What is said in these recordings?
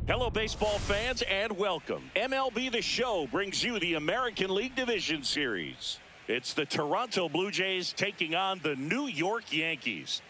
Hello, baseball fans, and welcome. MLB The Show brings you the American League Division Series. It's the Toronto Blue Jays taking on the New York Yankees.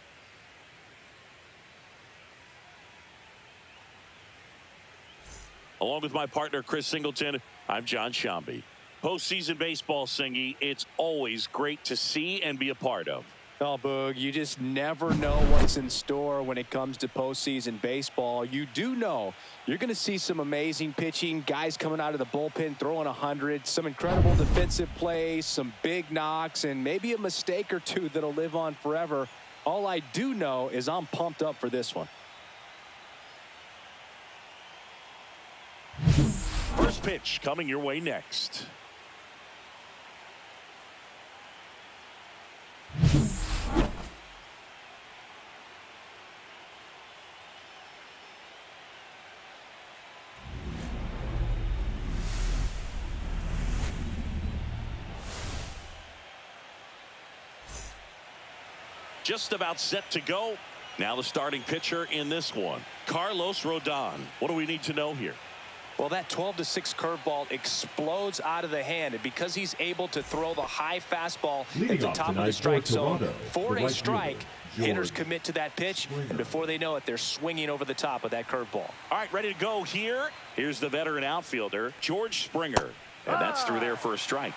Along with my partner, Chris Singleton, I'm John Shambi. Postseason baseball, Singy, it's always great to see and be a part of. Oh, Boog, you just never know what's in store when it comes to postseason baseball. You do know you're going to see some amazing pitching, guys coming out of the bullpen throwing 100, some incredible defensive plays, some big knocks, and maybe a mistake or two that'll live on forever. All I do know is I'm pumped up for this one. First pitch coming your way next. Just about set to go. Now the starting pitcher in this one, Carlos Rodon. What do we need to know here? Well, that 12-6 curveball explodes out of the hand, and because he's able to throw the high fastball at the top of the strike zone for a strike, hitters commit to that pitch, and before they know it, they're swinging over the top of that curveball. All right, ready to go here. Here's the veteran outfielder, George Springer, and that's through there for a strike.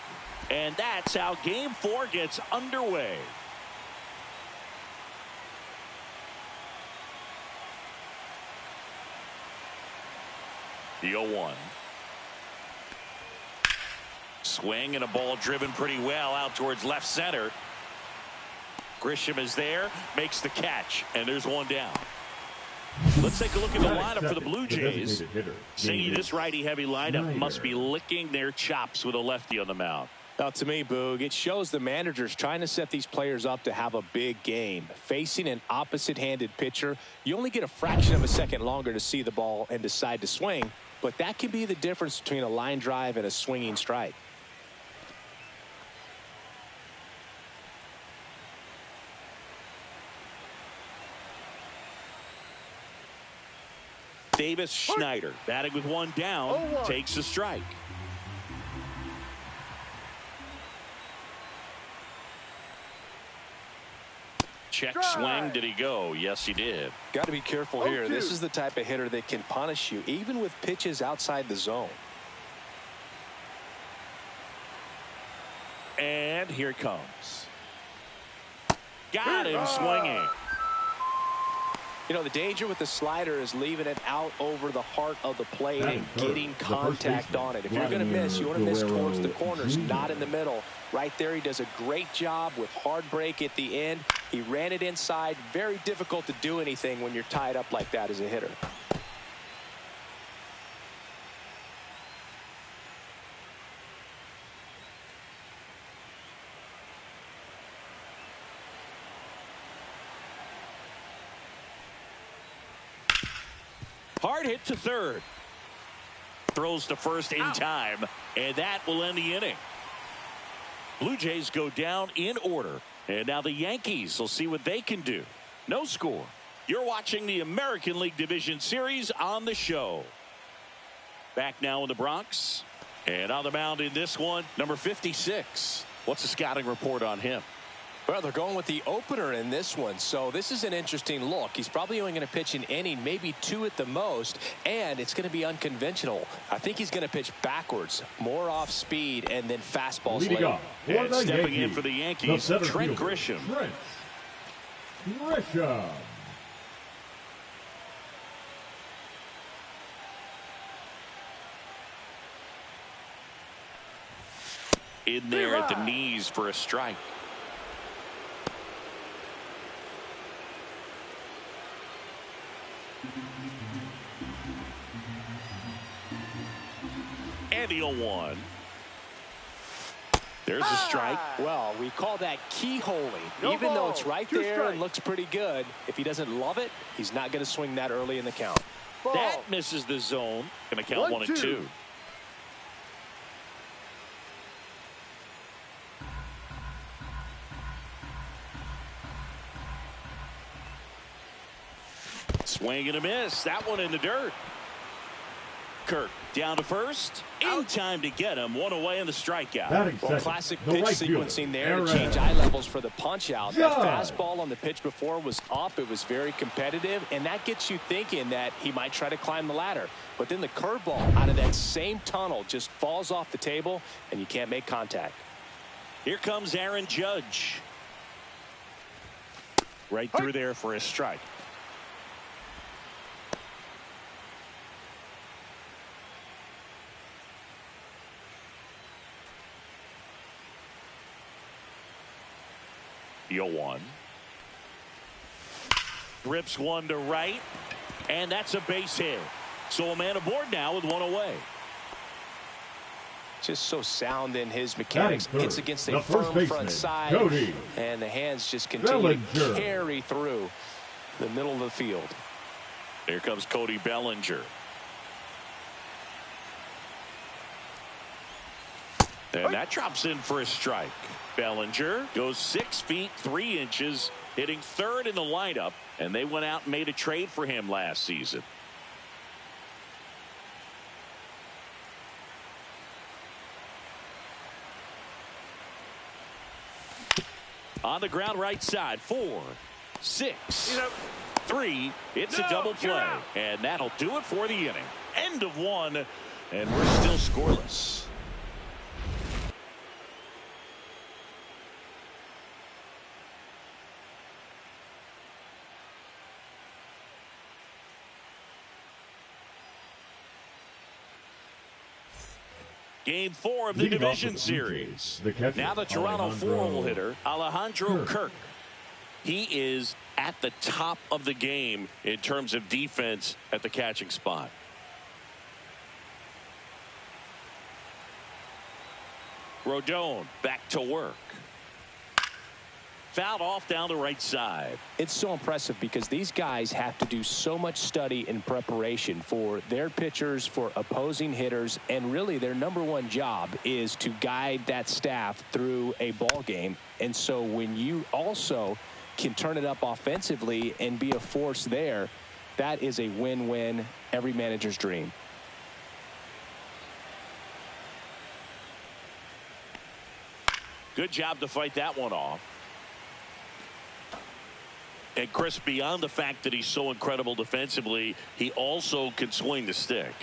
And that's how Game 4 gets underway. The 0-1. Swing and a ball driven pretty well out towards left center. Grisham is there, makes the catch, and there's one down. Let's take a look at the lineup for the Blue Jays. See, this righty-heavy lineup must be licking their chops with a lefty on the mound. Now, to me, Boog, it shows the managers trying to set these players up to have a big game. Facing an opposite-handed pitcher, you only get a fraction of a second longer to see the ball and decide to swing, but that can be the difference between a line drive and a swinging strike. Davis Schneider batting with one down, takes a strike. Check swing. Did he go? Yes, he did. Got to be careful here. This is the type of hitter that can punish you even with pitches outside the zone. And here it comes. Got him swinging. You know, the danger with the slider is leaving it out over the heart of the plate and getting contact on it. If you're going to miss, you want to miss towards the corners, not in the middle. Right there, he does a great job with hard break at the end. He ran it inside. Very difficult to do anything when you're tied up like that as a hitter. Hard hit to third. Throws to first in time, and that will end the inning. Blue Jays go down in order, and now the Yankees will see what they can do. No score. You're watching the American League Division Series on the show. Back now in the Bronx, and on the mound in this one, number 56. What's the scouting report on him? Well, they're going with the opener in this one, so this is an interesting look. He's probably only going to pitch an inning, maybe two at the most, and it's going to be unconventional. I think he's going to pitch backwards, more off speed, and then fastballs late. And stepping in for the Yankees, Trent Grisham. In there at the knees for a strike. And the 0-1. There's a strike. Well, we call that keyholing. Even though it's right there and looks pretty good, if he doesn't love it, he's not going to swing that early in the count. That misses the zone. Going to count 1-2. Swing and a miss. That one in the dirt. Kirk down to first. In time to get him. One away in the strikeout. Well, classic pitch sequencing there to change eye levels for the punch out. That fastball on the pitch before was up. It was very competitive, and that gets you thinking that he might try to climb the ladder. But then the curveball out of that same tunnel just falls off the table, and you can't make contact. Here comes Aaron Judge. Right through there for a strike. The 0-1. Rips one to right, and that's a base hit. So a man aboard now with one away. Just so sound in his mechanics. It's against a firm front side, Cody. And the hands just continue to carry through the middle of the field. Here comes Cody Bellinger. And that drops in for a strike. Bellinger goes 6 feet 3 inches, hitting third in the lineup, and they went out and made a trade for him last season. On the ground right side, 4, 6, 3. It's a double play, and that'll do it for the inning. End of one, and we're still scoreless. Game 4 of the division series. Now the Toronto 4-hole hitter, Alejandro Kirk. He is at the top of the game in terms of defense at the catching spot. Rodon back to work. Fouled off down the right side. It's so impressive because these guys have to do so much study and preparation for their pitchers, for opposing hitters, and really their #1 job is to guide that staff through a ball game. And so when you also can turn it up offensively and be a force there, that is a win-win, every manager's dream. Good job to fight that one off. And Chris, beyond the fact that he's so incredible defensively, he also can swing the stick.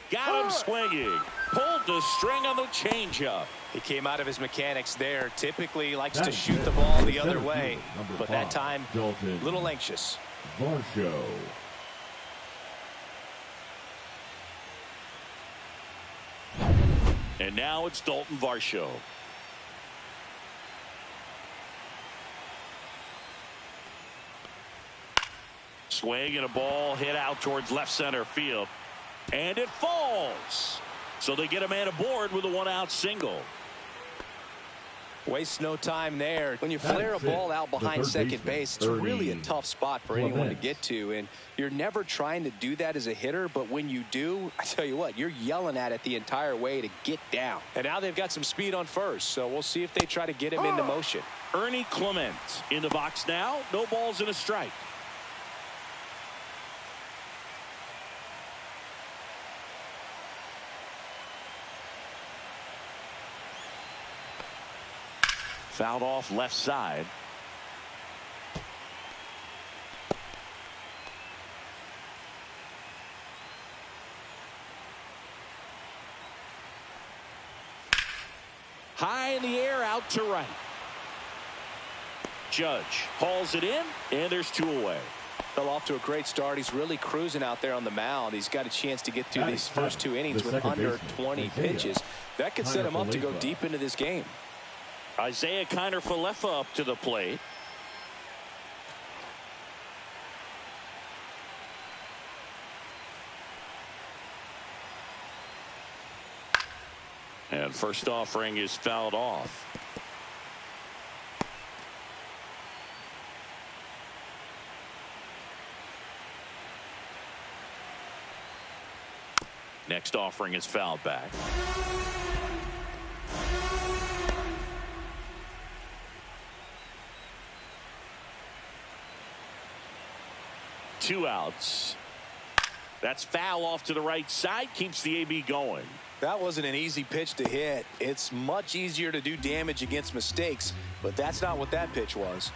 Got him swinging. Pulled the string on the changeup. He came out of his mechanics there. Typically likes to shoot the ball the other way, but that time a little anxious. Varsho. And now it's Dalton Varsho. Swing and a ball hit out towards left center field. And it falls. So they get a man aboard with a 1-out single. Waste no time there. When you flare a ball out behind second base, it's really a tough spot for anyone to get to. And you're never trying to do that as a hitter. But when you do, I tell you what, you're yelling at it the entire way to get down. And now they've got some speed on first. So we'll see if they try to get him into motion. Ernie Clement in the box now. No balls and a strike. Fouled off left side. High in the air out to right. Judge hauls it in, and there's 2 away. Fell off to a great start. He's really cruising out there on the mound. He's got a chance to get through these first 2 innings with under 20 pitches. That could set him up to go deep into this game. Isaiah Kiner-Falefa up to the plate. And first offering is fouled off. Next offering is fouled back. 2 outs. That's foul off to the right side. Keeps the AB going. That wasn't an easy pitch to hit. It's much easier to do damage against mistakes, but that's not what that pitch was.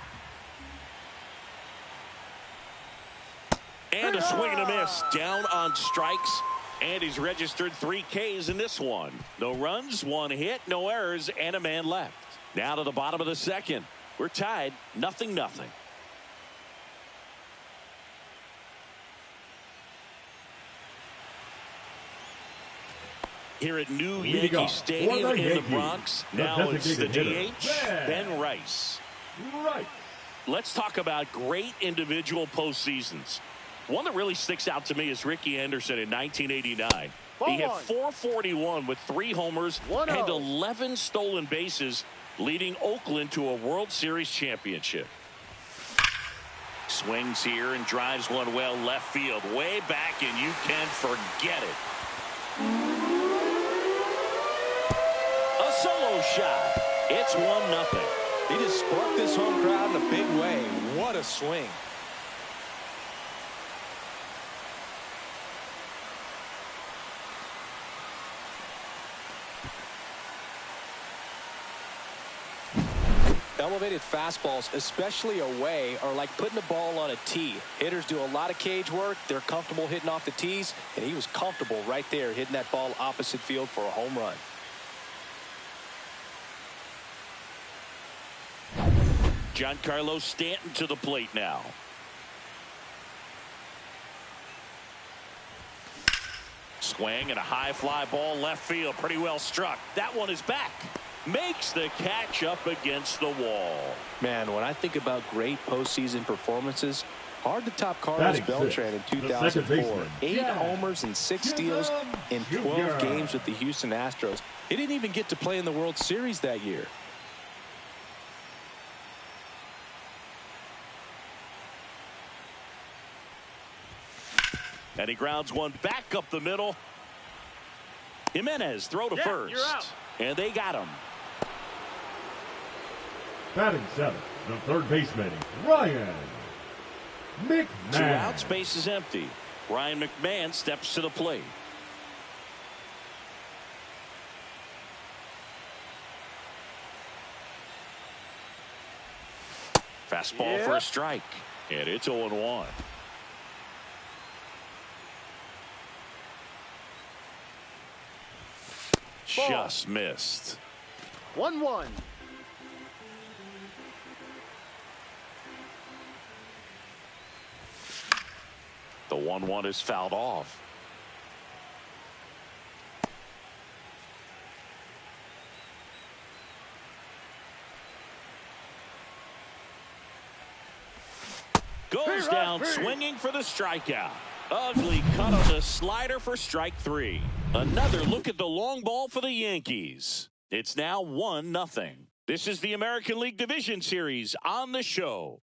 And a swing and a miss. Down on strikes. And he's registered 3 Ks in this one. No runs, 1 hit, no errors, and a man left. Now to the bottom of the second. We're tied, 0-0. Here at New Yankee Stadium in the Bronx. Now it's the DH, Ben Rice. Let's talk about great individual postseasons. One that really sticks out to me is Ricky Henderson in 1989. He hit .441 with 3 homers and 11 stolen bases, leading Oakland to a World Series championship. Swings here and drives one well left field, way back, and you can forget it. A solo shot. It's 1-0. He just sparked this home crowd in a big way. What a swing. Elevated fastballs, especially away, are like putting the ball on a tee. Hitters do a lot of cage work. They're comfortable hitting off the tees, and he was comfortable right there hitting that ball opposite field for a home run. Giancarlo Stanton to the plate now. Swing and a high fly ball left field. Pretty well struck. That one is back. Makes the catch up against the wall. Man, when I think about great postseason performances, hard to top Carlos Beltran in 2004. 8 homers and 6 steals in 12 games with the Houston Astros. He didn't even get to play in the World Series that year. And he grounds one back up the middle. Jimenez throw to first. And they got him. Batting 7th, the third baseman, Ryan McMahon. 2 outs, base is empty. Ryan McMahon steps to the plate. Fastball for a strike. And it's 0-1. Just missed. 1-1. The 1-1 is fouled off. Goes down swinging for the strikeout. Ugly cut on the slider for strike 3. Another look at the long ball for the Yankees. It's now 1-0. This is the American League Division Series on the show.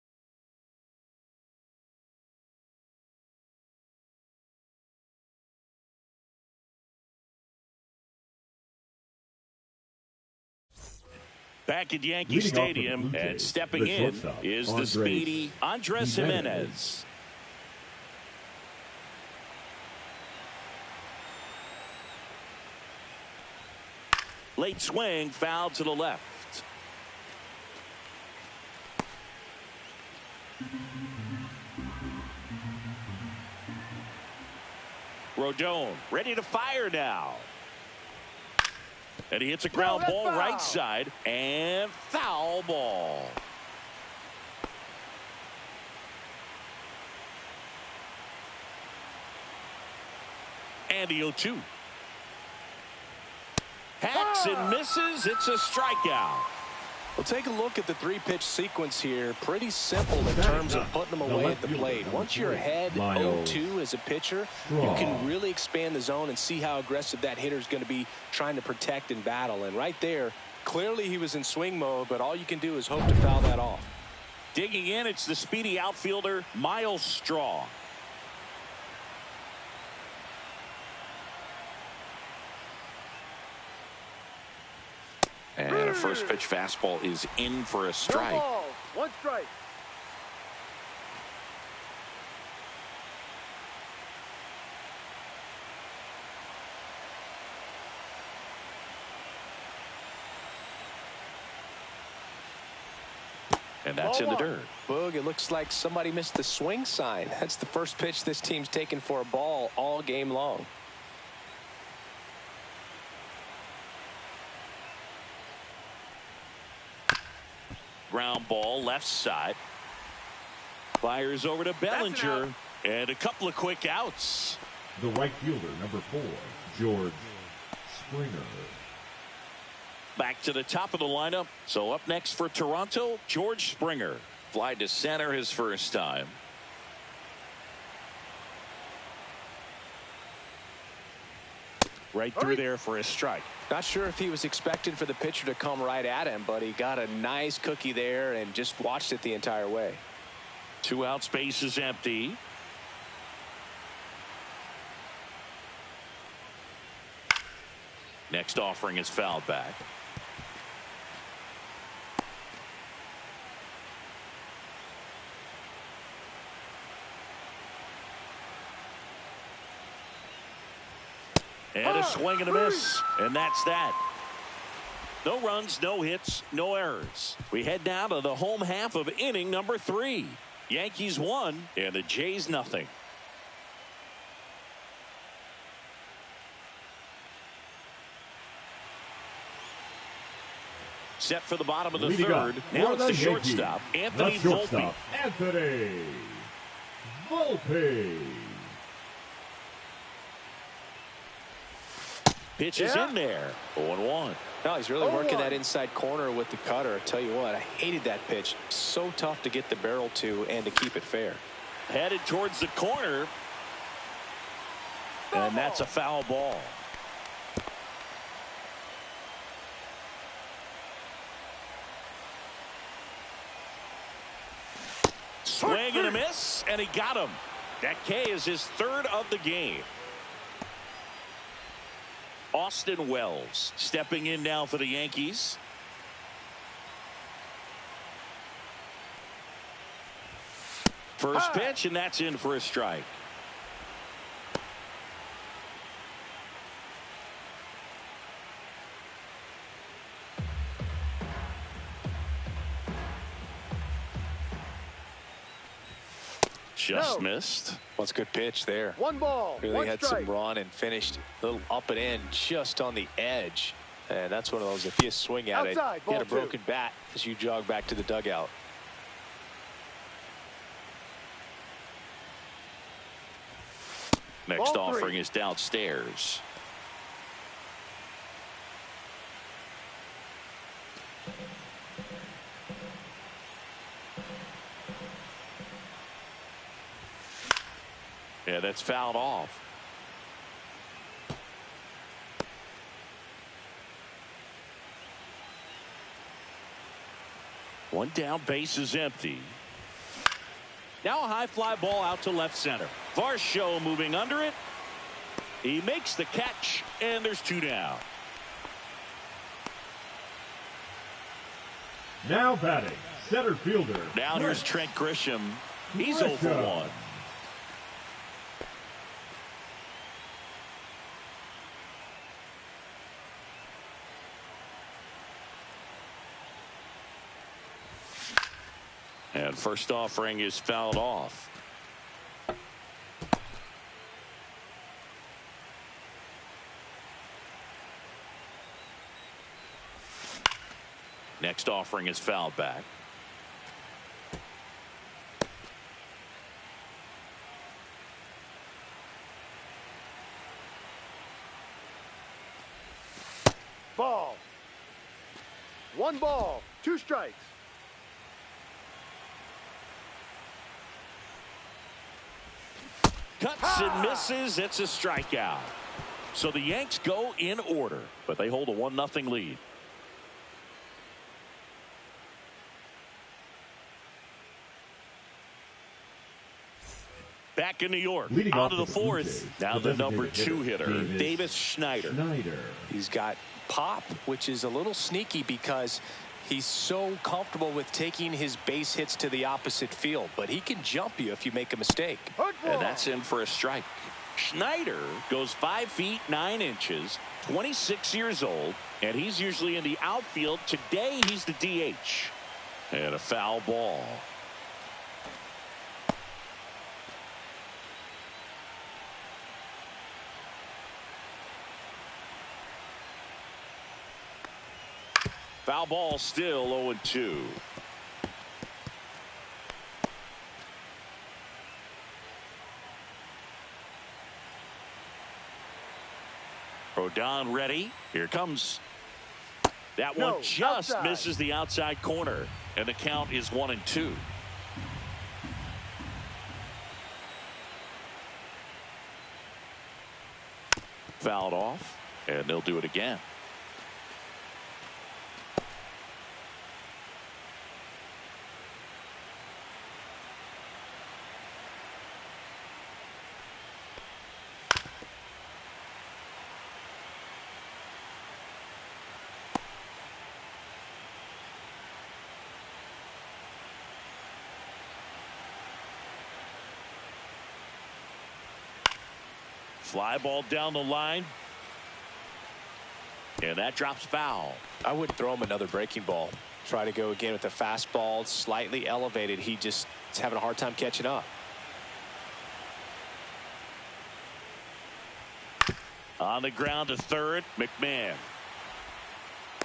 Back at Yankee Stadium, and stepping in is the speedy Andres Jimenez. Late swing, foul to the left. Rodon ready to fire now. And he hits a ground ball right side, and foul ball. And the 0-2. Hacks and misses. It's a strikeout. Well, take a look at the 3-pitch sequence here. Pretty simple in terms of putting them away at the plate. Once you're ahead 0-2 as a pitcher, you can really expand the zone and see how aggressive that hitter is going to be trying to protect and battle. And right there, clearly he was in swing mode, but all you can do is hope to foul that off. Digging in, it's the speedy outfielder, Miles Straw. And a first pitch fastball is in for a strike. No ball. 1 strike. And that's in the dirt. Boog, it looks like somebody missed the swing sign. That's the first pitch this team's taken for a ball all game long. Ground ball left side. Fires over to Bellinger. And a couple of quick outs. The right fielder, number 4, George Springer. Back to the top of the lineup. So up next for Toronto, George Springer. Fly to center his first time. Right through there for a strike. Not sure if he was expecting for the pitcher to come right at him, but he got a nice cookie there and just watched it the entire way. 2 out, space is empty. Next offering is fouled back. And a swing and a miss. And that's that. No runs, no hits, no errors. We head now to the home half of inning number 3. Yankees 1 and the Jays nothing. Set for the bottom of the third. Now it's the shortstop, Anthony Volpe. Anthony Volpe. Pitch is in there. 0-1. No, he's really working that inside corner with the cutter. I tell you what, I hated that pitch. So tough to get the barrel to and to keep it fair. Headed towards the corner. And that's a foul ball. Swing and a miss, and he got him. That K is his 3rd of the game. Austin Wells stepping in now for the Yankees. First pitch, and that's in for a strike. Just missed. Well, it's a good pitch there. 1 ball. Really had strike. some run and finished a little up and in just on the edge. And that's one of those, if you swing at Outside, it, you had a ball 2. broken bat as you jog back to the dugout. Next Ball 3. offering is downstairs. Yeah, that's fouled off. One down, base is empty. Now a high fly ball out to left center. Varsho moving under it. He makes the catch, and there's 2 down. Now batting, center fielder. Now here's Trent Grisham. He's 0 for 1. And first offering is fouled off. Next offering is fouled back. Ball. 1 ball. 2 strikes. Cuts and misses. It's a strikeout. So the Yanks go in order, but they hold a 1-0 lead. Back in New York, out of the 4th. Now the number 2 hitter, Davis Schneider. He's got pop, which is a little sneaky because he's so comfortable with taking his base hits to the opposite field, but he can jump you if you make a mistake. And that's in for a strike. Schneider goes 5 feet 9 inches, 26 years old, and he's usually in the outfield. Today he's the DH. And a foul ball. Foul ball, still 0-2. Rodon ready. Here comes. That one just outside. misses the outside corner. And the count is 1-2. Fouled off. And they'll do it again. Fly ball down the line. And that drops foul. I wouldn't throw him another breaking ball. Try to go again with the fastball, slightly elevated. He just is having a hard time catching up. On the ground to third, McMahon.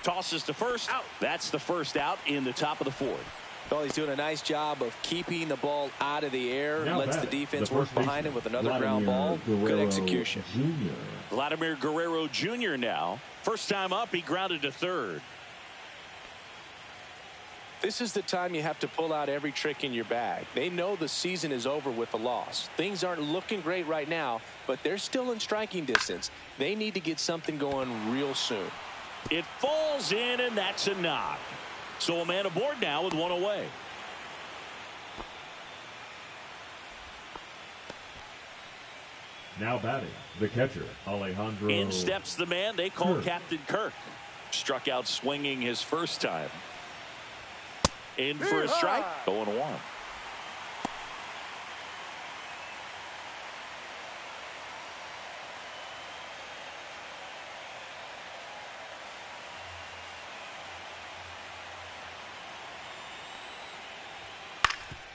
Tosses to first. Out. That's the first out in the top of the fourth. Well, he's doing a nice job of keeping the ball out of the air. Now Lets the defense work behind him with another ground ball. Good execution. Vladimir Guerrero Jr. now. First time up, he grounded to third. This is the time you have to pull out every trick in your bag. They know the season is over with a loss. Things aren't looking great right now, but they're still in striking distance. They need to get something going real soon. It falls in, and that's a knock. So a man aboard now with one away. Now batting, the catcher, Alejandro. In steps the man they call Captain Kirk. Struck out swinging his first time. In for a strike. 0-1.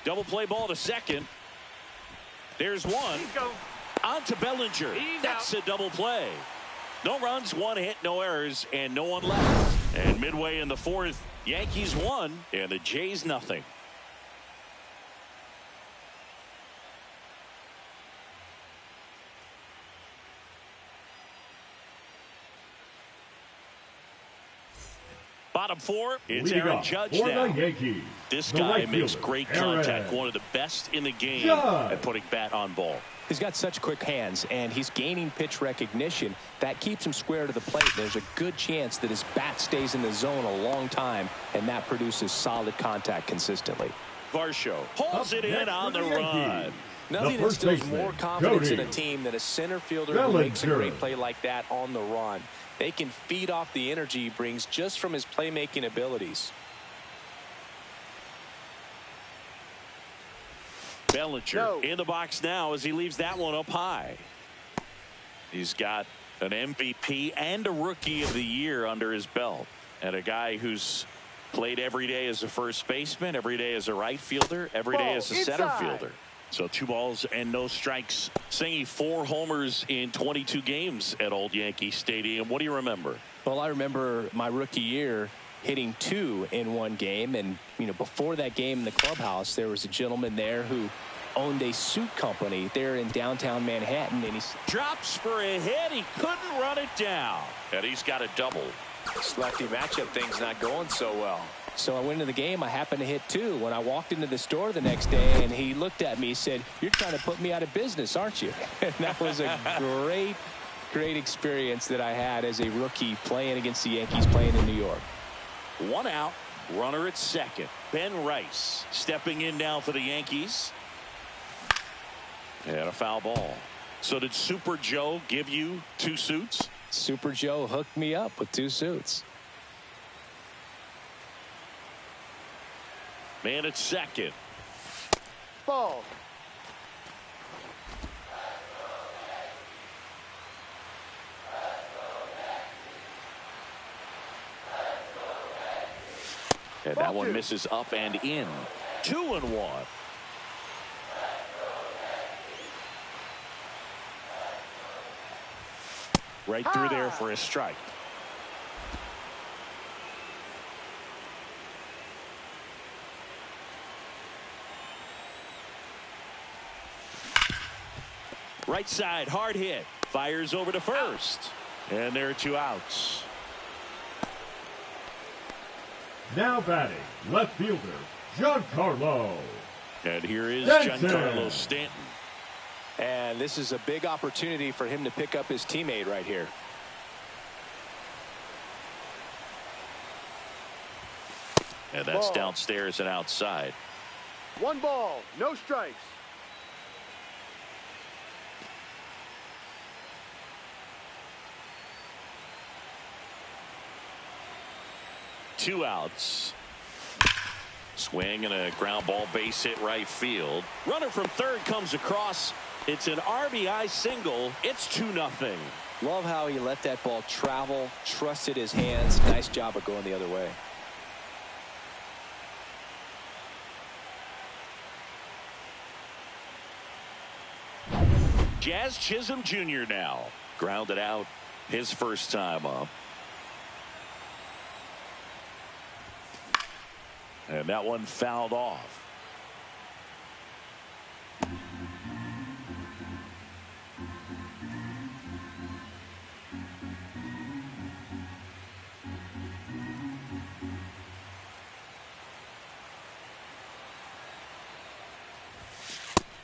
Double play ball to second. There's one. On to Bellinger. That's a double play. No runs, one hit, no errors, and no one left. And midway in the fourth, Yankees won, and the Jays nothing. Bottom four, it's Aaron Judge now. Yankees, this guy makes great contact, one of the best in the game at putting bat on ball. He's got such quick hands, and he's gaining pitch recognition. That keeps him square to the plate. There's a good chance that his bat stays in the zone a long time, and that produces solid contact consistently. Varsho holds it in on the run. Nothing instills more confidence in a team than a center fielder who makes a great play like that on the run. They can feed off the energy he brings just from his playmaking abilities. Bellinger in the box now as he leaves that one up high. He's got an MVP and a Rookie of the Year under his belt, and a guy who's played every day as a first baseman, every day as a right fielder, every day as a center fielder. So 2 balls and no strikes. Singing 4 homers in 22 games at Old Yankee Stadium. What do you remember? Well, I remember my rookie year hitting 2 in one game, and before that game in the clubhouse, there was a gentleman there who owned a suit company there in downtown Manhattan, and he drops for a hit. He couldn't run it down, and he's got a double. This lefty matchup thing's not going so well. So I went into the game. I happened to hit 2 when I walked into the store the next day, and he looked at me. He said, "You're trying to put me out of business, aren't you?" And that was a great experience that I had as a rookie playing against the Yankees, playing in New York. 1 out, runner at second. Ben Rice stepping in now for the Yankees. And a foul ball. So did Super Joe give you 2 suits? Super Joe hooked me up with 2 suits. Man at second. Ball. And that one misses up and in. 2-1. Right through there for a strike. Right side, hard hit. Fires over to first. And there are 2 outs. Now batting, left fielder, Giancarlo. And here is Stanton. Giancarlo Stanton. And this is a big opportunity for him to pick up his teammate right here. And that's Ball. downstairs and outside. 1 ball, no strikes. Two outs. Swing and a ground ball, base hit right field. Runner from third comes across. It's an RBI single. It's 2-0. Love how he let that ball travel, trusted his hands. Nice job of going the other way. Jazz Chisholm Jr. now. Grounded out his first time up. And that one fouled off.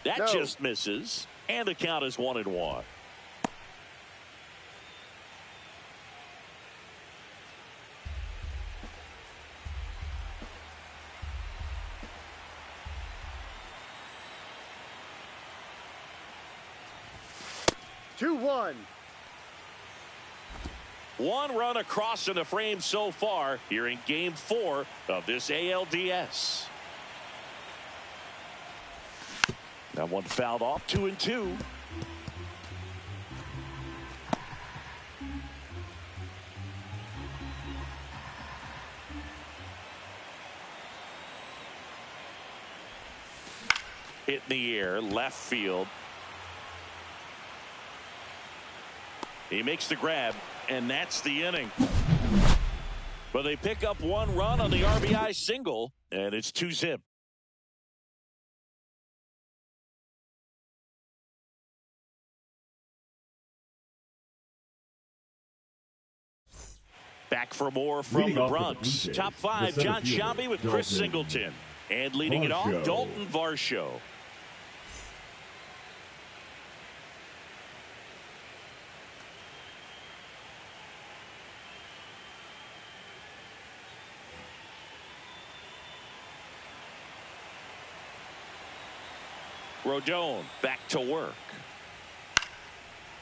That just misses. And the count is 1-1. One run across in the frame so far here in Game 4 of this ALDS. That one fouled off. 2-2. Hit in the air, left field. He makes the grab, and that's the inning. But they pick up 1 run on the RBI single, and it's 2-zip. Back for more from Leading the off for the Bronx. Blue Jays, Top 5, the John center fielder, Sciambi with Chris Dalton Singleton. And leading it off, Varsho. Dalton Varsho. Rodon back to work.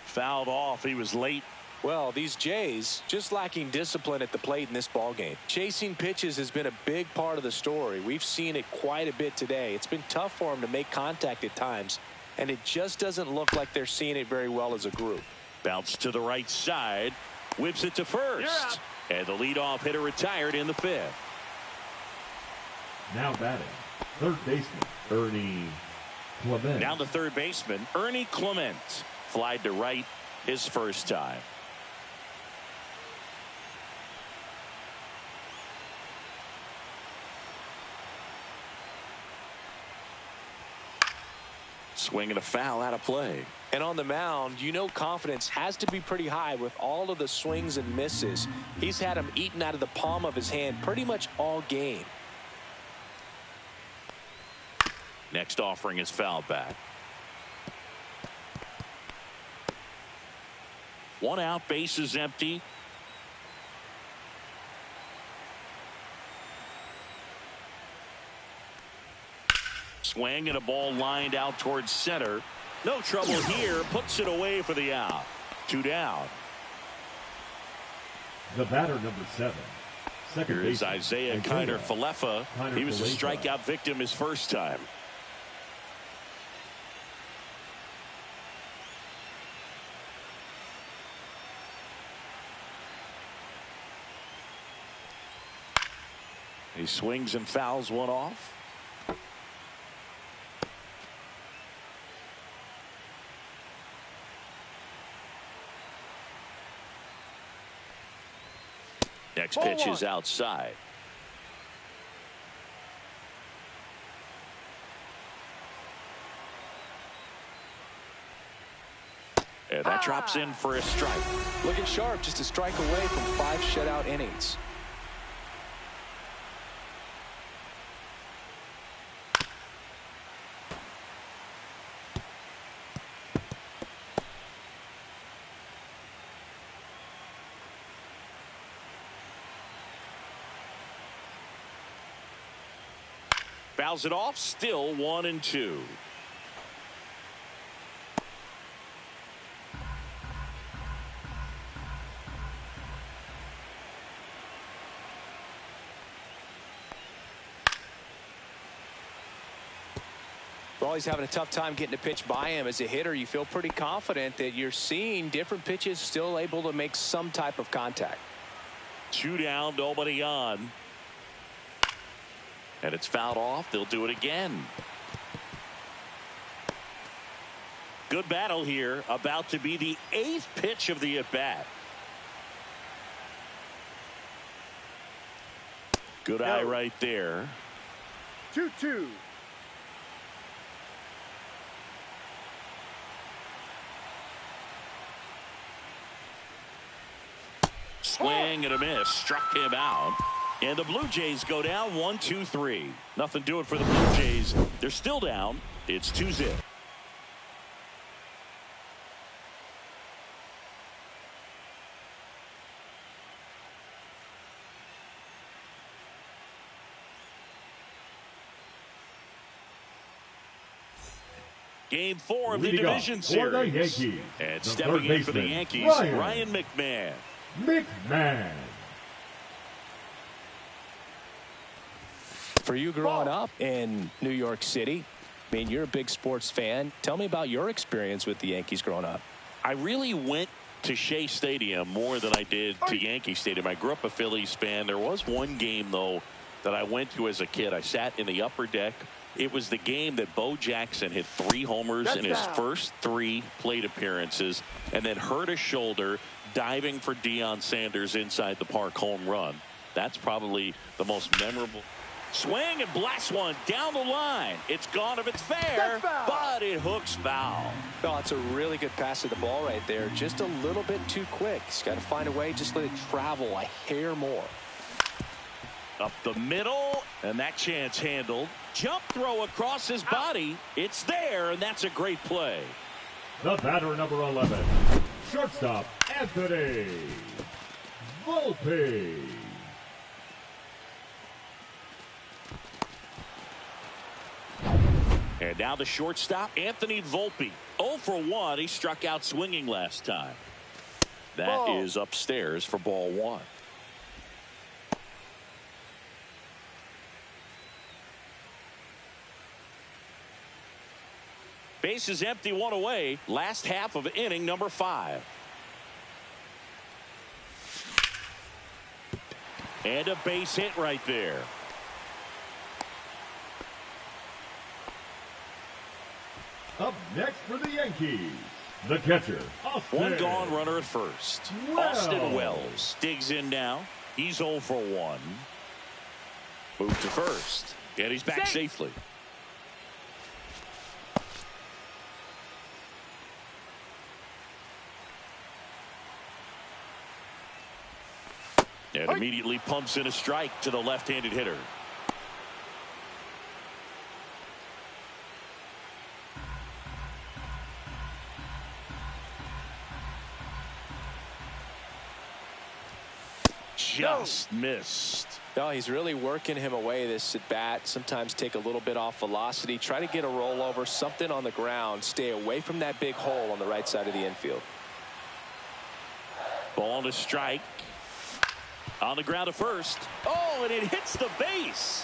Fouled off. He was late. Well, these Jays just lacking discipline at the plate in this ballgame. Chasing pitches has been a big part of the story. We've seen it quite a bit today. It's been tough for them to make contact at times, and it just doesn't look like they're seeing it very well as a group. Bounce to the right side. Whips it to first. And the leadoff hitter retired in the 5th. Now batting, third baseman, Ernie Clement. Down the third baseman, Ernie Clement. Flied to right his first time. Swinging a foul out of play. And on the mound, you know confidence has to be pretty high with all of the swings and misses. He's had them eaten out of the palm of his hand pretty much all game. Next offering is fouled back. 1 out, base is empty. Swing and a ball lined out towards center. No trouble here. Puts it away for the out. 2 down. The batter, number 7. Second Here's baseman, Isaiah Kiner-Falefa. He was a strikeout victim his first time. He swings and fouls one off. Next pitch is outside. And that drops in for a strike. Looking sharp, just a strike away from 5 shutout innings. Fouls it off, still 1-2. Well, he's having a tough time getting a pitch by him. As a hitter, you feel pretty confident that you're seeing different pitches still able to make some type of contact. 2 down, nobody on. And it's fouled off. They'll do it again. Good battle here. About to be the 8th pitch of the at-bat. Good eye right there. 2-2. Swing and a miss. Struck him out. And the Blue Jays go down 1-2-3. Nothing doing for the Blue Jays. They're still down. It's 2-0. Game 4 of the division series. Yankees, and the stepping in for the Yankees, Ryan McMahon. For you growing up in New York City, I mean, you're a big sports fan. Tell me about your experience with the Yankees growing up. I really went to Shea Stadium more than I did to Yankee Stadium. I grew up a Phillies fan. There was one game, though, that I went to as a kid. I sat in the upper deck. It was the game that Bo Jackson hit 3 homers in his first 3 plate appearances and then hurt his shoulder diving for Deion Sanders inside the park home run. That's probably the most memorable. Swing and blast one down the line. It's gone if it's fair, but it hooks foul. Oh, it's a really good pass of the ball right there. Just a little bit too quick. He's got to find a way. Just let it travel a hair more. Up the middle, and that chance handled. Jump throw across his body. It's there, and that's a great play. The batter, number 11, shortstop Anthony Volpe. And now the shortstop, Anthony Volpe. 0 for 1. He struck out swinging last time. That is upstairs for ball 1. Base is empty, 1 away. Last half of inning number 5. And a base hit right there. Up next for the Yankees, the catcher, Austin. 1 gone, runner at first. Austin Wells digs in now. He's 0 for 1. Move to first. And he's back safely. And immediately pumps in a strike to the left-handed hitter. Just missed. No, he's really working him away this at bat. Sometimes take a little bit off velocity. Try to get a rollover, something on the ground. Stay away from that big hole on the right side of the infield. Ball to strike. On the ground to first. Oh, and it hits the base.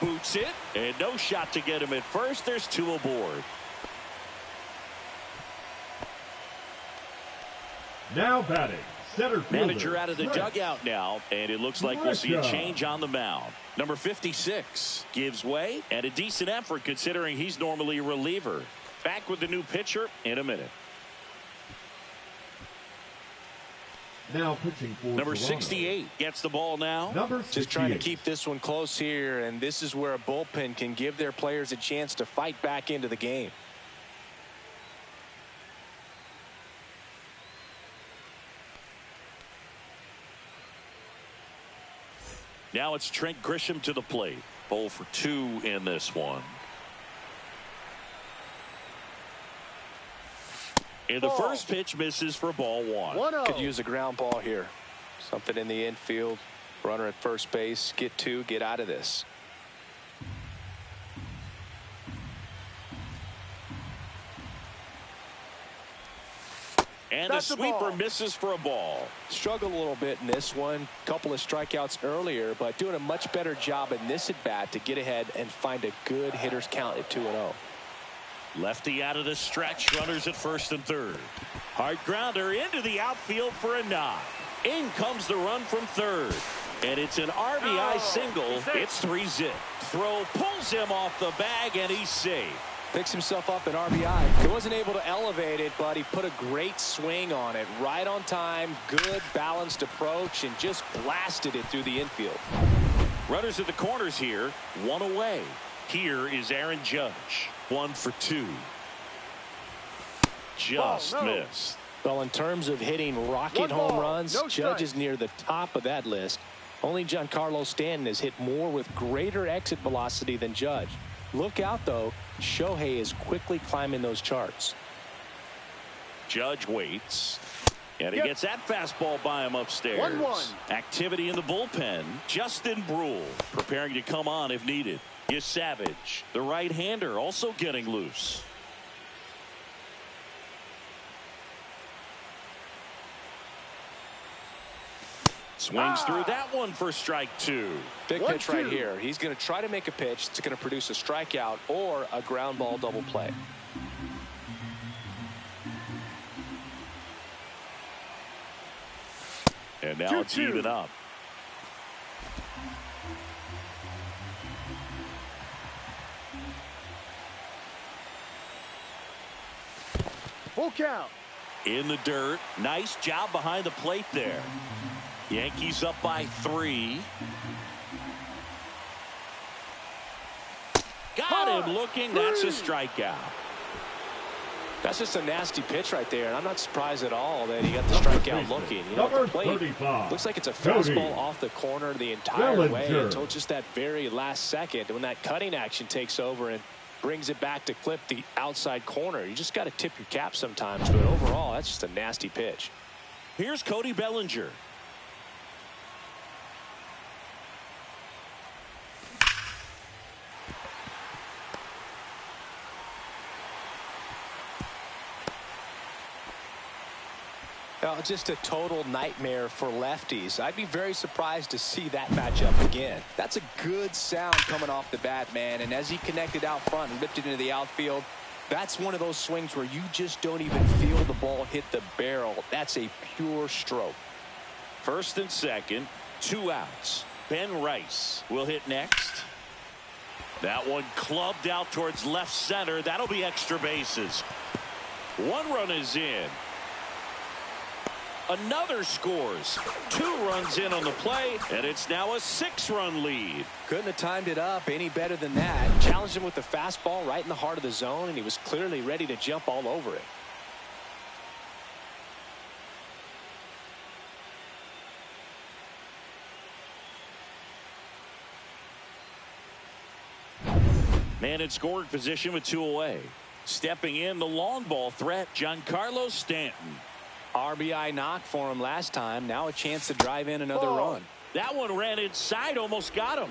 Boots it. And no shot to get him at first. There's 2 aboard. Now batting, center fielder. Manager out of the dugout now, and it looks like we'll see a change on the mound. Number 56 gives way, and a decent effort considering he's normally a reliever. Back with the new pitcher in a minute. Now pitching for Number Toronto. 68 gets the ball now. Number 68. Just trying to keep this one close here, and this is where a bullpen can give their players a chance to fight back into the game. Now it's Trent Grisham to the plate. 0 for 2 in this one. And the first pitch misses for ball 1. Could use a ground ball here. Something in the infield. Runner at first base. Get 2. Get out of this. And the sweeper misses for a ball. Struggled a little bit in this one. Couple of strikeouts earlier, but doing a much better job in this at bat to get ahead and find a good hitter's count at 2-0. Lefty out of the stretch. Runners at first and third. Hard grounder into the outfield for a knock. In comes the run from third. And it's an RBI single. It's 3-zip. Throw pulls him off the bag, and he's safe. Picks himself up an RBI. He wasn't able to elevate it, but he put a great swing on it. Right on time, good balanced approach, and just blasted it through the infield. Runners at the corners here. 1 away. Here is Aaron Judge. 1 for 2. Just missed. Well, in terms of hitting rocket home runs, Judge is near the top of that list. Only Giancarlo Stanton has hit more with greater exit velocity than Judge. Look out, though. Shohei is quickly climbing those charts. Judge waits. And he gets that fastball by him upstairs. 1-1. Activity in the bullpen. Justin Brule preparing to come on if needed. Is Savage, the right-hander, also getting loose. Swings through that one for strike 2. Big pitch right here. He's going to try to make a pitch that's going to produce a strikeout or a ground ball double play. And now it's even up. Full count. In the dirt. Nice job behind the plate there. Yankees up by 3. Got him looking. That's a strikeout. That's just a nasty pitch right there, and I'm not surprised at all that he got the strikeout looking. You know, at the plate, looks like it's a fastball off the corner the entire way until just that very last second when that cutting action takes over and brings it back to clip the outside corner. You just got to tip your cap sometimes, but overall, that's just a nasty pitch. Here's Cody Bellinger. Just a total nightmare for lefties. I'd be very surprised to see that matchup again. That's a good sound coming off the bat, man. And as he connected out front and ripped it into the outfield, that's one of those swings where you just don't even feel the ball hit the barrel. That's a pure stroke. First and second, 2 outs. Ben Rice will hit next. That one clubbed out towards left center. That'll be extra bases. 1 run is in. Another scores. 2 runs in on the play, and it's now a 6-run lead. Couldn't have timed it up any better than that. Challenged him with the fastball right in the heart of the zone, and he was clearly ready to jump all over it. Man in scoring position with 2 away. Stepping in the long ball threat, Giancarlo Stanton. RBI knock for him last time. Now a chance to drive in another run. That one ran inside, almost got him.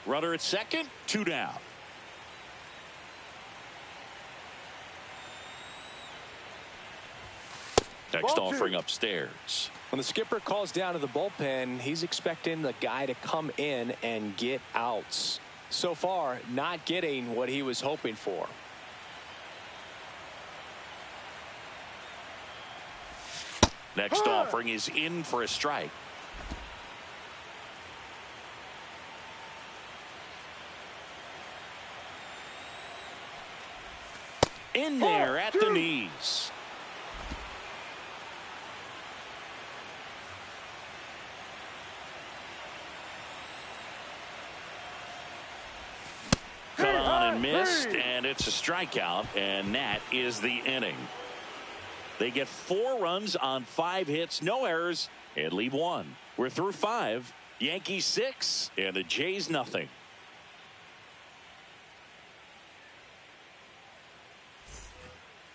Runner at second, 2 down. Next offering upstairs. When the skipper calls down to the bullpen, he's expecting the guy to come in and get outs. So far, not getting what he was hoping for. Next offering is in for a strike. In there at the knees. Cut on and missed, and it's a strikeout, and that is the inning. They get 4 runs on 5 hits, no errors, and leave 1. We're through 5. Yankees 6, and the Jays nothing.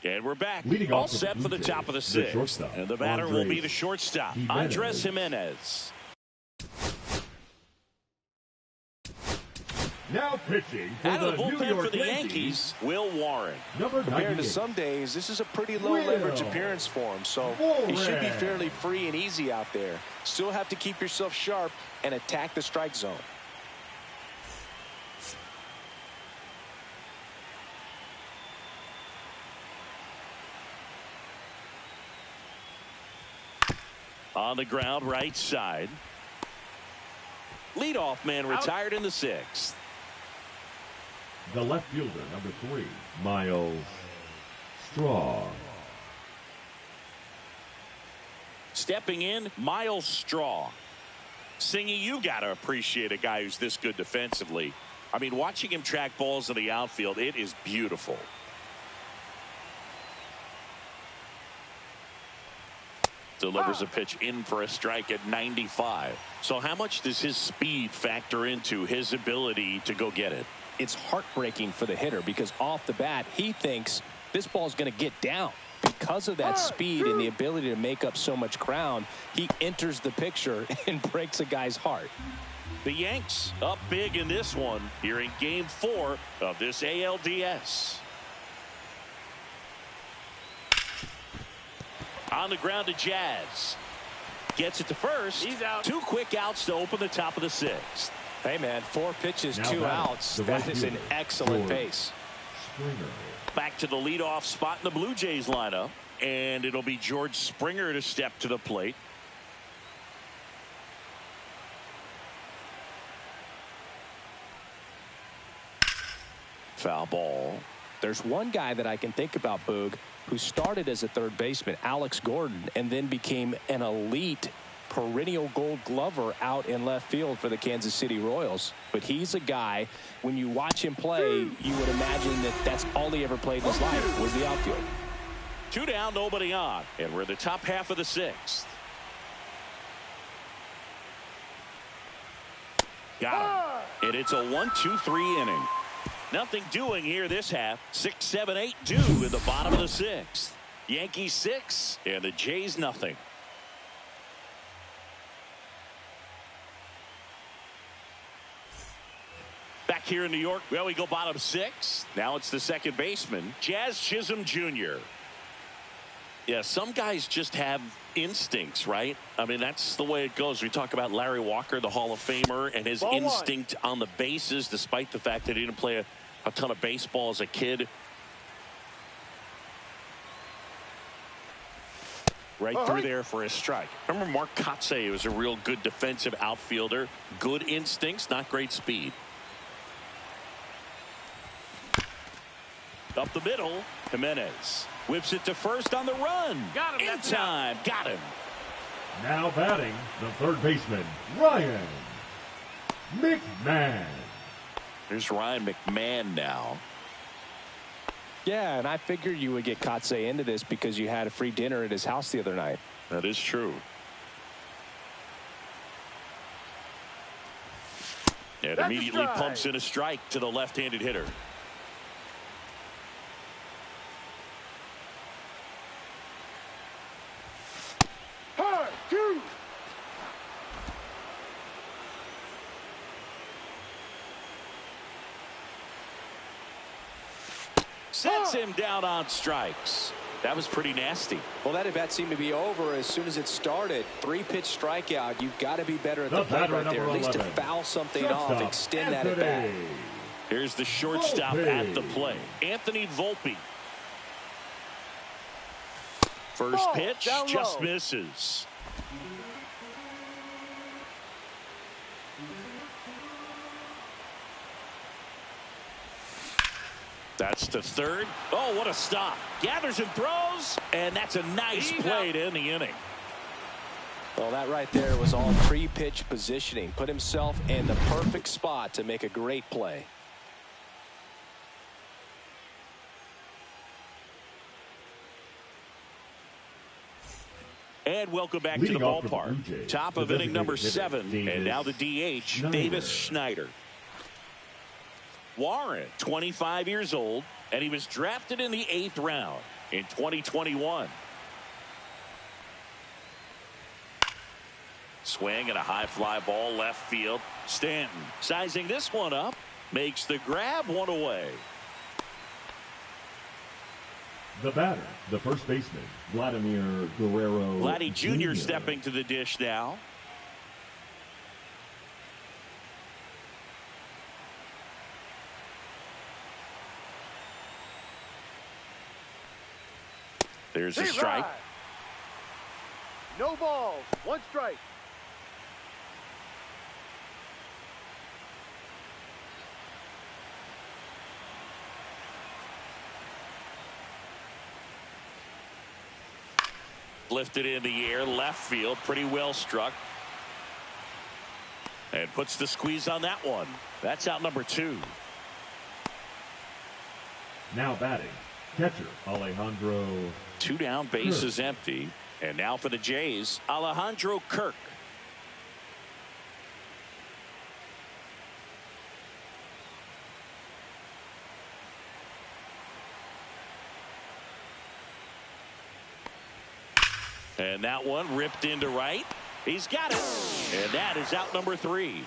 And we're back. All set for the top of the 6th. And the batter will be the shortstop, Andres Jimenez. Now pitching for Out of the the New bullpen York for the Yankees, Yankees, Will Warren. number Compared to 98. some days, this is a pretty low leverage appearance for him, so he should be fairly free and easy out there. Still have to keep yourself sharp and attack the strike zone. On the ground, right side. Leadoff man retired in the 6th. The left fielder, number 3, Miles Straw. Stepping in, Miles Straw. Singy, you got to appreciate a guy who's this good defensively. I mean, watching him track balls in the outfield, it is beautiful. Delivers a pitch in for a strike at 95. So how much does his speed factor into his ability to go get it? It's heartbreaking for the hitter because off the bat, he thinks this ball is going to get down. Because of that speed and the ability to make up so much ground, he enters the picture and breaks a guy's heart. The Yanks up big in this one here in Game 4 of this ALDS. On the ground to Jazz. Gets it to first. He's out. 2 quick outs to open the top of the 6th. Hey, man, 4 pitches, Now 2 batting, outs. the That right is an fielder, excellent George pace. Springer. Back to the leadoff spot in the Blue Jays lineup. And it'll be George Springer to step to the plate. Foul ball. There's one guy that I can think about, Boog, who started as a third baseman, Alex Gordon, and then became an elite perennial Gold Glover out in left field for the Kansas City Royals. But he's a guy, when you watch him play, you would imagine that that's all he ever played in his life was the outfield. 2 down, nobody on. And we're in the top half of the 6th. Got him. And it's a 1-2-3 inning. Nothing doing here this half. 6, 7, 8 due in the bottom of the 6th. Yankees 6 and the Jays nothing. Back here in New York, well, we go bottom 6. Now it's the second baseman, Jazz Chisholm Jr. Yeah, some guys just have instincts, right? I mean, that's the way it goes. We talk about Larry Walker, the Hall of Famer, and his instinct on the bases, despite the fact that he didn't play a ton of baseball as a kid. Right through there for a strike. Remember Mark Kotsay was a real good defensive outfielder. Good instincts, not great speed. Up the middle, Jimenez whips it to first on the run. Got him in time. Got him. Now batting, the third baseman, Ryan McMahon. There's Ryan McMahon now. Yeah, and I figured you would get Kotsay into this because you had a free dinner at his house the other night. That is true. And immediately pumps in a strike to the left-handed hitter. Sets him down on strikes. That was pretty nasty. Well, that at bat seemed to be over as soon as it started. 3-pitch strikeout. You've got to be better at the plate right there. At least to foul something off, extend that at bat. Here's the shortstop at the plate, Anthony Volpe. First pitch just misses. That's to third. Oh, what a stop. Gathers and throws, and that's a nice play to end the inning. Well, that right there was all pre-pitch positioning. Put himself in the perfect spot to make a great play. And welcome back to the ballpark. Top of inning number 7. And now the DH, Davis Schneider. Warren, 25 years old, and he was drafted in the 8th round in 2021. Swing and a high fly ball left field. Stanton sizing this one up. Makes the grab, one away. The batter, the first baseman, Vladimir Guerrero. Vladdy Jr. stepping to the dish now. There's a strike. No balls, 1 strike. Lifted in the air, left field, pretty well struck. And puts the squeeze on that one. That's out number 2. Now batting, catcher Alejandro. 2 down, bases empty. And now for the Jays, Alejandro Kirk. And that one ripped into right. He's got it. And that is out number 3.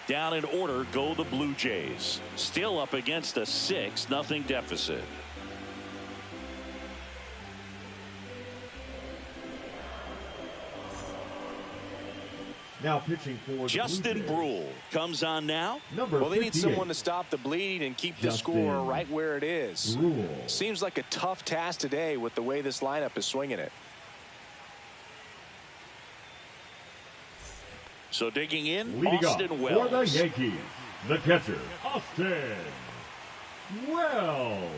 Down in order go the Blue Jays. Still up against a 6-0 deficit. Now pitching for Justin Brule comes on now. Well, they need someone to stop the bleeding and keep the score right where it is. Seems like a tough task today with the way this lineup is swinging it. So digging in, leading Austin off Wells. for the Yankees, the catcher, Austin Wells.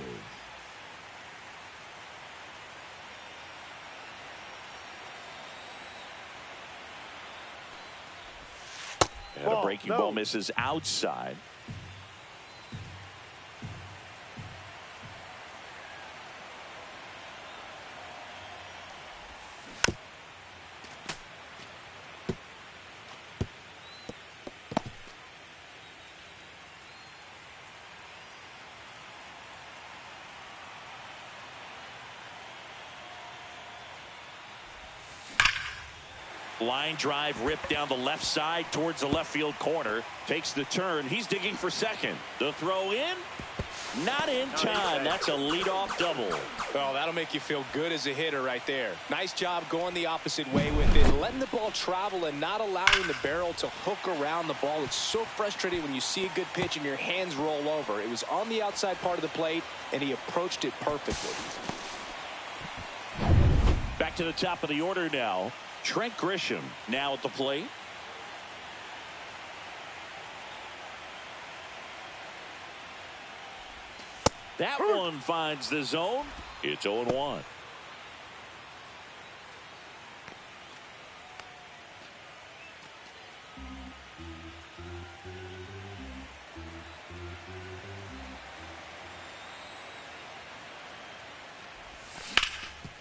And a breaking ball misses outside. Line drive ripped down the left side towards the left field corner. Takes the turn. He's digging for second. The throw in. Not in time. That's a leadoff double. Oh, that'll make you feel good as a hitter right there. Nice job going the opposite way with it. Letting the ball travel and not allowing the barrel to hook around the ball. It's so frustrating when you see a good pitch and your hands roll over. It was on the outside part of the plate, and he approached it perfectly. Back to the top of the order now. Trent Grisham now at the plate. That one finds the zone. It's 0-1.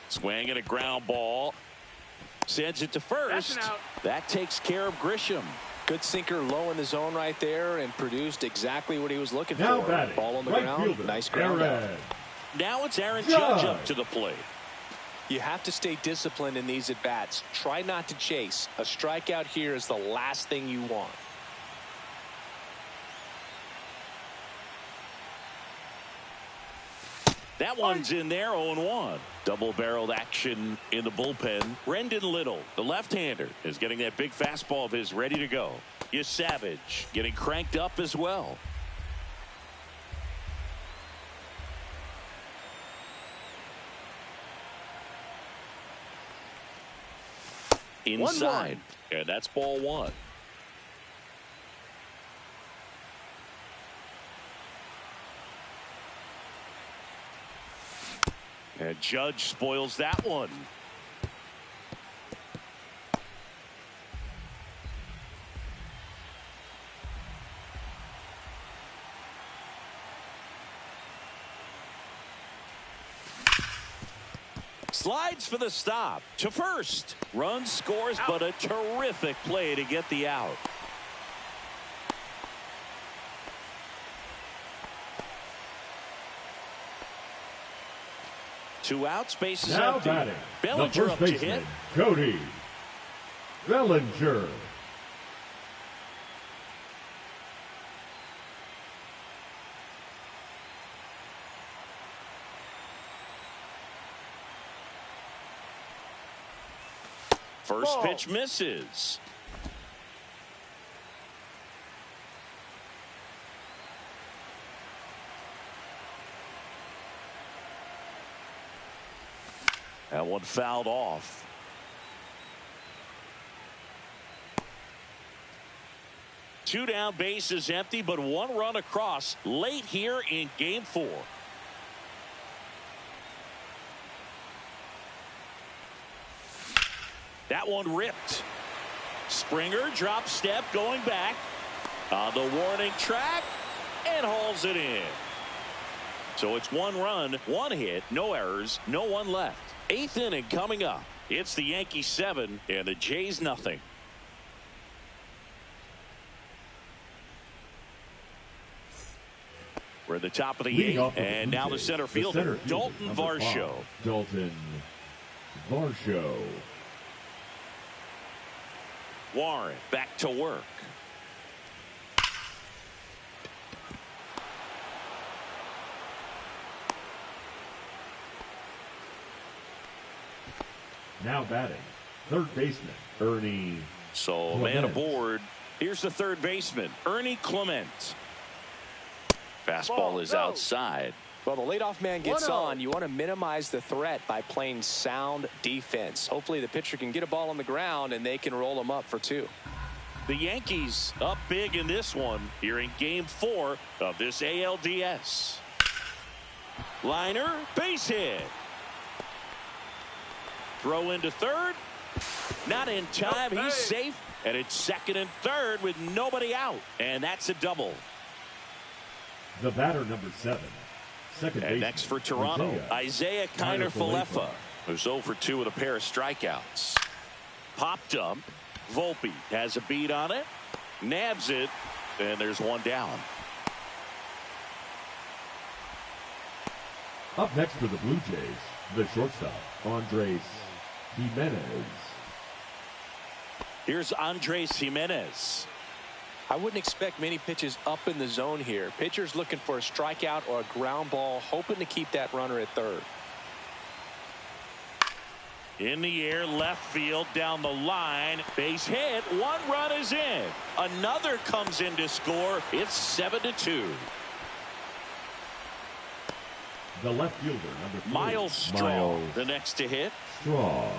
Swing and a ground ball. Sends it to first. That takes care of Grisham. Good sinker low in the zone right there and produced exactly what he was looking now for. Batting, ball on the right ground. fielder, Nice ground out. Now it's Aaron Judge up to the plate. You have to stay disciplined in these at-bats. Try not to chase. A strikeout here is the last thing you want. That one's in there, 0-1. Double-barreled action in the bullpen. Brendan Little, the left-hander, is getting that big fastball of his ready to go. Savage getting cranked up as well. Inside, and that's ball one. And Judge spoils that one. Slides for the stop to first. Run scores, but a terrific play to get the out. Two outs, bases Now empty. batting, Bellinger up to hit. Cody Bellinger. First pitch misses. That one fouled off. Two down, bases empty, but one run across late here in game 4. That one ripped. Springer drop step going back on the warning track and hauls it in. So it's 1 run, 1 hit, no errors, no one left. 8th inning coming up. It's the Yankees 7 and the Jays nothing. We're at the top of the 8th, and now the center fielder, Dalton Varsho. Dalton Varsho. Warren back to work. Now batting, third baseman, Ernie. So Clement. man aboard. Here's the third baseman, Ernie Clement. Fastball is outside. Well, the leadoff man gets on. You want to minimize the threat by playing sound defense. Hopefully the pitcher can get a ball on the ground and they can roll him up for 2. The Yankees up big in this one here in game 4 of this ALDS. Liner, base hit. Throw into third. Not in time. He's safe. And it's second and third with nobody out. And that's a double. The batter, number 7. Second baseman. And next for Toronto, Isaiah Kiner-Falefa, who's 0 for 2 with a pair of strikeouts. Popped up. Volpe has a beat on it. Nabs it. And there's one down. Up next for the Blue Jays, the shortstop, Andres Jimenez. Here's Andres Jimenez. I wouldn't expect many pitches up in the zone here. Pitcher's looking for a strikeout or a ground ball, hoping to keep that runner at third. In the air, left field, down the line, base hit, 1 run is in. Another comes in to score. It's 7-2. The left fielder, number 3. Miles Straw, the next to hit. Straw.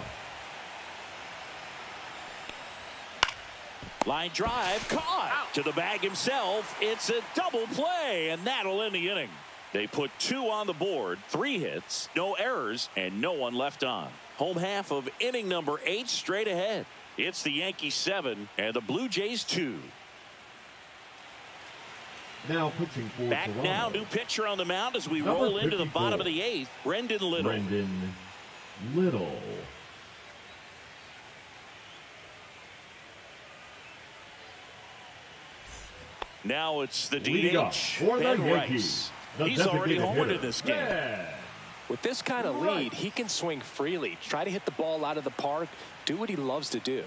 Line drive, caught to the bag himself. It's a double play, and that'll end the inning. They put 2 on the board, 3 hits, no errors, and no one left on. Home half of inning number 8 straight ahead. It's the Yankees 7 and the Blue Jays 2. Now pitching for Back Toronto. now, new pitcher on the mound as we Number roll into the 54. bottom of the 8th. Brendan Little. Brendan Little. Now it's the Leading off DH, for the Ben Yankees, Rice. the He's already designated homered hitter, in this game. Ben With this kind of lead, he can swing freely. Try to hit the ball out of the park. Do what he loves to do.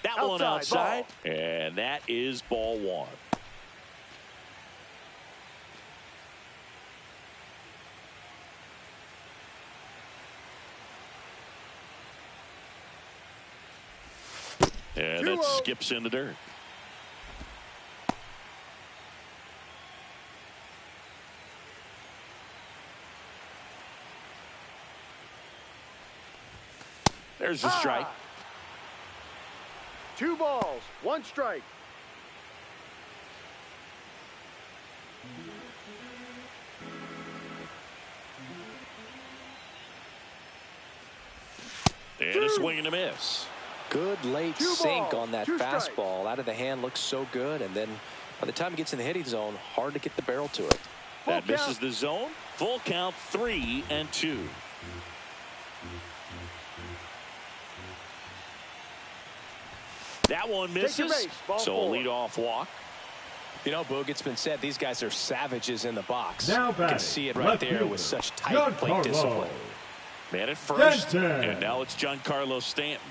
That one outside. And that is ball 1. And that skips in the dirt. There's the strike. 2 balls, 1 strike. And a swing and a miss. Good late sink on that fastball. Out of the hand, looks so good. And then by the time it gets in the hitting zone, hard to get the barrel to it. That misses the zone. Full count, 3-2. That one misses. So a leadoff walk. You know, Boog, it's been said these guys are savages in the box. Now you can see it right there with such tight plate discipline. Man at first, and now it's Giancarlo Stanton.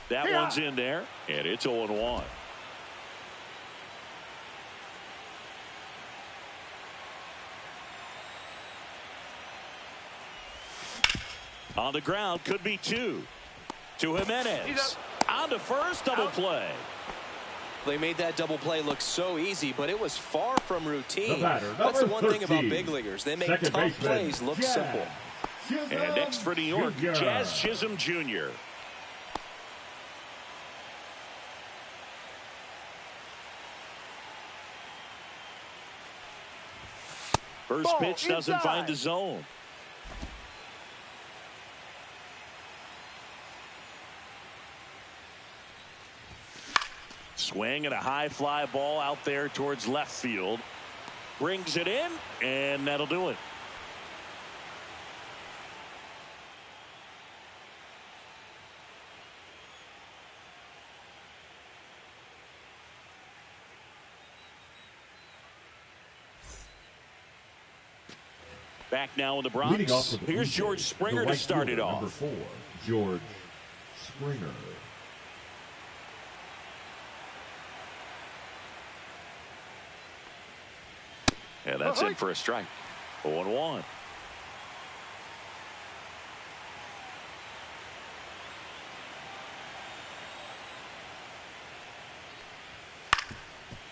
That one's in there, and it's 0-1. On the ground, could be 2. To Jimenez. On to first, double play. They made that double play look so easy, but it was far from routine. That's the one thing about big leaguers. They make tough plays look simple. And next for New York, Jazz Chisholm Jr. First pitch doesn't find the zone. Swing and a high fly ball out there towards left field. Brings it in, and that'll do it. Back now in the Bronx. Here's George Springer to start it off. Number 4, George Springer. And that's in for a strike. 0-1.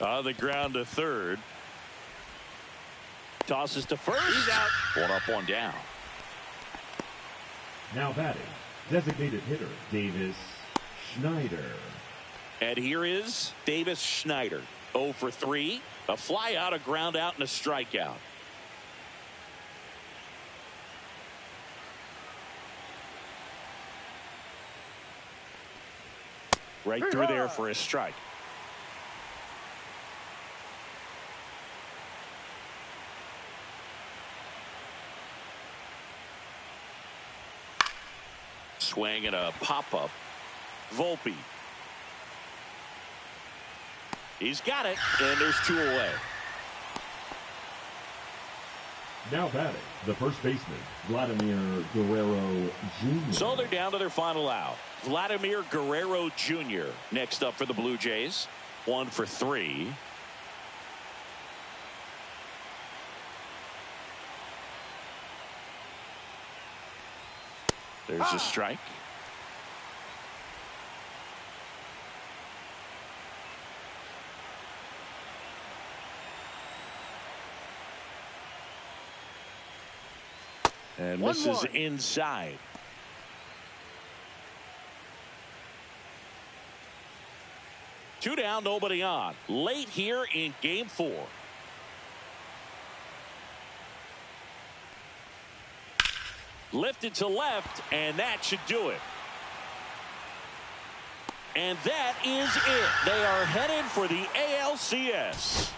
On the ground to third. Tosses to first. He's out. 1 up, 1 down. Now batting, designated hitter Davis Schneider. And here is Davis Schneider. 0 for 3. A fly out, a ground out, and a strikeout. Right through there for a strike. Swing and a pop-up. Volpe. He's got it, and there's 2 away. Now batting, the first baseman, Vladimir Guerrero Jr. So they're down to their final out. Vladimir Guerrero Jr. next up for the Blue Jays. 1 for 3. There's a strike. And this is inside. Two down, nobody on. Late here in game 4. Lifted to left, and that should do it. And that is it. They are headed for the ALCS.